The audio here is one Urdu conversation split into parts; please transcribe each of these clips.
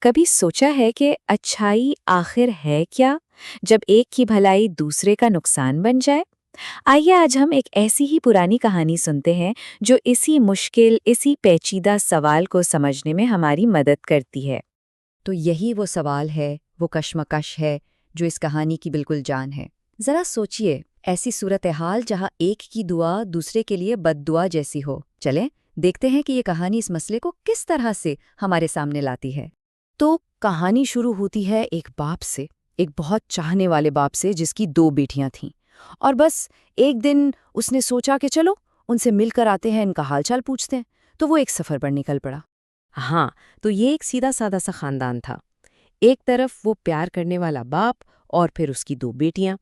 کبھی سوچا ہے کہ اچھائی آخر ہے کیا جب ایک کی بھلائی دوسرے کا نقصان بن جائے؟ آئیے آج ہم ایک ایسی ہی پرانی کہانی سنتے ہیں جو اسی پیچیدہ سوال کو سمجھنے میں ہماری مدد کرتی ہے۔ تو یہی وہ سوال ہے، وہ کشمکش ہے جو اس کہانی کی بالکل جان ہے۔ ذرا سوچئے، ایسی صورتحال جہاں ایک کی دعا دوسرے کے لیے بد دعا جیسی ہو۔ چلیں دیکھتے ہیں کہ یہ کہانی اس مسئلے کو کس طرح سے ہمارے سامنے لاتی ہے۔ تو کہانی شروع ہوتی ہے ایک باپ سے، ایک بہت چاہنے والے باپ سے جس کی 2 بیٹیاں تھیں، اور بس ایک دن اس نے سوچا کہ چلو ان سے مل کر آتے ہیں، ان کا حال چال پوچھتے ہیں، تو وہ ایک سفر پر نکل پڑا۔ ہاں، تو یہ ایک سیدھا سادہ سا خاندان تھا۔ ایک طرف وہ پیار کرنے والا باپ اور پھر اس کی 2 بیٹیاں۔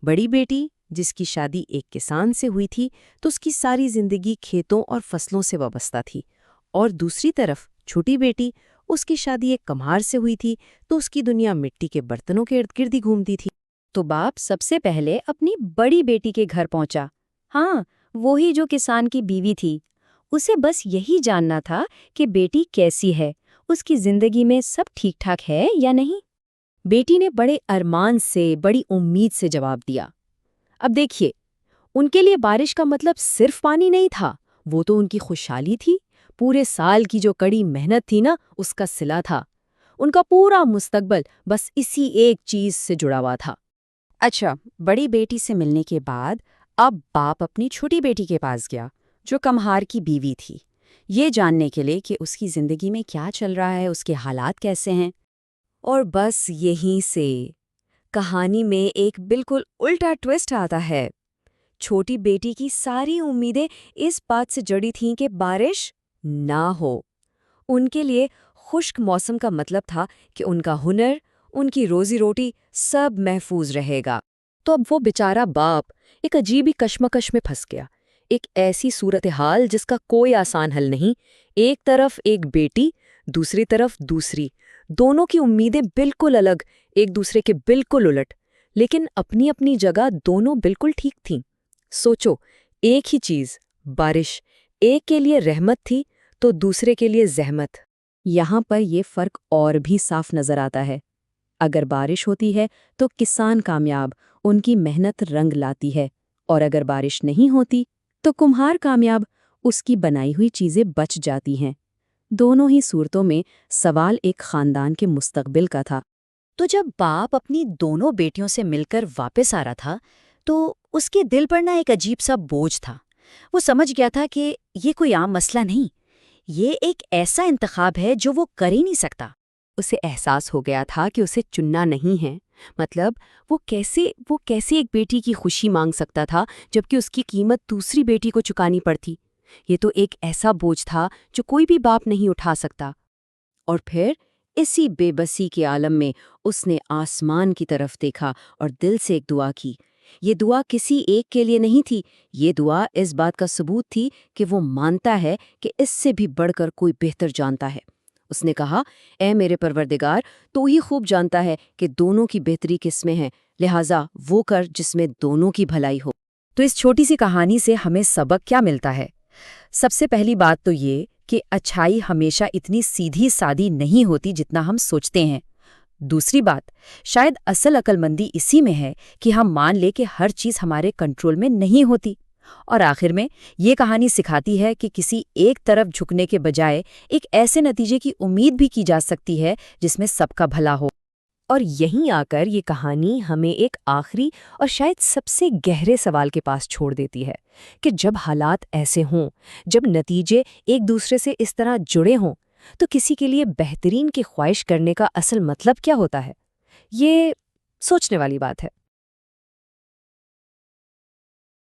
بڑی بیٹی جس کی شادی ایک کسان سے ہوئی تھی تو اس کی ساری زندگی کھیتوں اور فصلوں سے وابستہ تھی، اور دوسری طرف چھوٹی بیٹی، اس کی شادی ایک کمہار سے ہوئی تھی تو اس کی دنیا مٹی کے برتنوں کے ارد گرد ہی گھومتی تھی۔ تو باپ سب سے پہلے اپنی بڑی بیٹی کے گھر پہنچا، ہاں وہی جو کسان کی بیوی تھی۔ اسے بس یہی جاننا تھا کہ بیٹی کیسی ہے، اس کی زندگی میں سب ٹھیک ٹھاک ہے یا نہیں۔ بیٹی نے بڑے ارمان سے، بڑی امید سے جواب دیا۔ اب دیکھیے، ان کے لیے بارش کا مطلب صرف پانی نہیں تھا، وہ تو ان کی خوشحالی تھی، پورے سال کی جو کڑی محنت تھی نا، اس کا صلہ تھا۔ ان کا پورا مستقبل بس اسی ایک چیز سے جڑا ہوا تھا۔ اچھا، بڑی بیٹی سے ملنے کے بعد اب باپ اپنی چھوٹی بیٹی کے پاس گیا جو کمہار کی بیوی تھی، یہ جاننے کے لیے کہ اس کی زندگی میں کیا چل رہا ہے، اس کے حالات کیسے ہیں۔ اور بس یہیں سے کہانی میں ایک بالکل الٹا ٹویسٹ آتا ہے۔ چھوٹی بیٹی کی ساری امیدیں اس بات سے جڑی تھیں کہ بارش نہ ہو۔ ان کے لیے خشک موسم کا مطلب تھا کہ ان کا ہنر، ان کی روزی روٹی سب محفوظ رہے گا۔ تو اب وہ بیچارہ باپ ایک عجیب ہی کشمکش میں پھنس گیا، ایک ایسی صورتحال جس کا کوئی آسان حل نہیں۔ ایک طرف ایک بیٹی، دوسری طرف دوسری، دونوں کی امیدیں بالکل الگ، ایک دوسرے کے بالکل الٹ، لیکن اپنی اپنی جگہ دونوں بالکل ٹھیک تھیں۔ سوچو، ایک ہی چیز، بارش، ایک کے لیے رحمت تھی تو دوسرے کے لیے زحمت۔ یہاں پر یہ فرق اور بھی صاف نظر آتا ہے۔ اگر بارش ہوتی ہے تو کسان کامیاب، ان کی محنت رنگ لاتی ہے، اور اگر بارش نہیں ہوتی تو کمہار کامیاب، اس کی بنائی ہوئی چیزیں بچ جاتی ہیں۔ دونوں ہی صورتوں میں سوال ایک خاندان کے مستقبل کا تھا۔ تو جب باپ اپنی دونوں بیٹیوں سے مل کر واپس آ رہا تھا تو اس کے دل پر ایک عجیب سا بوجھ تھا۔ وہ سمجھ گیا تھا کہ یہ کوئی عام مسئلہ نہیں، یہ ایک ایسا انتخاب ہے جو وہ کر ہی نہیں سکتا۔ اسے احساس ہو گیا تھا کہ اسے چننا نہیں ہے، مطلب وہ کیسے ایک بیٹی کی خوشی مانگ سکتا تھا جبکہ اس کی قیمت دوسری بیٹی کو چکانی پڑتی۔ یہ تو ایک ایسا بوجھ تھا جو کوئی بھی باپ نہیں اٹھا سکتا۔ اور پھر اسی بے بسی کے عالم میں اس نے آسمان کی طرف دیکھا اور دل سے ایک دعا کی۔ یہ دعا کسی ایک کے لیے نہیں تھی، یہ دعا اس بات کا ثبوت تھی کہ وہ مانتا ہے کہ اس سے بھی بڑھ کر کوئی بہتر جانتا ہے۔ اس نے کہا، اے میرے پروردگار، تو ہی خوب جانتا ہے کہ دونوں کی بہتری کس میں ہے، لہٰذا وہ کر جس میں دونوں کی بھلائی ہو۔ تو اس چھوٹی سی کہانی سے ہمیں سبق کیا ملتا ہے؟ سب سے پہلی بات تو یہ کہ اچھائی ہمیشہ اتنی سیدھی سادی نہیں ہوتی جتنا ہم سوچتے ہیں۔ دوسری بات، شاید اصل عقل مندی اسی میں ہے کہ ہم مان لیں کہ ہر چیز ہمارے کنٹرول میں نہیں ہوتی۔ اور آخر میں یہ کہانی سکھاتی ہے کہ کسی ایک طرف جھکنے کے بجائے ایک ایسے نتیجے کی امید بھی کی جا سکتی ہے جس میں سب کا بھلا ہو۔ اور یہیں آ کر یہ کہانی ہمیں ایک آخری اور شاید سب سے گہرے سوال کے پاس چھوڑ دیتی ہے کہ جب حالات ایسے ہوں، جب نتیجے ایک دوسرے سے اس طرح جڑے ہوں، تو کسی کے لیے بہترین کی خواہش کرنے کا اصل مطلب کیا ہوتا ہے؟ یہ سوچنے والی بات ہے۔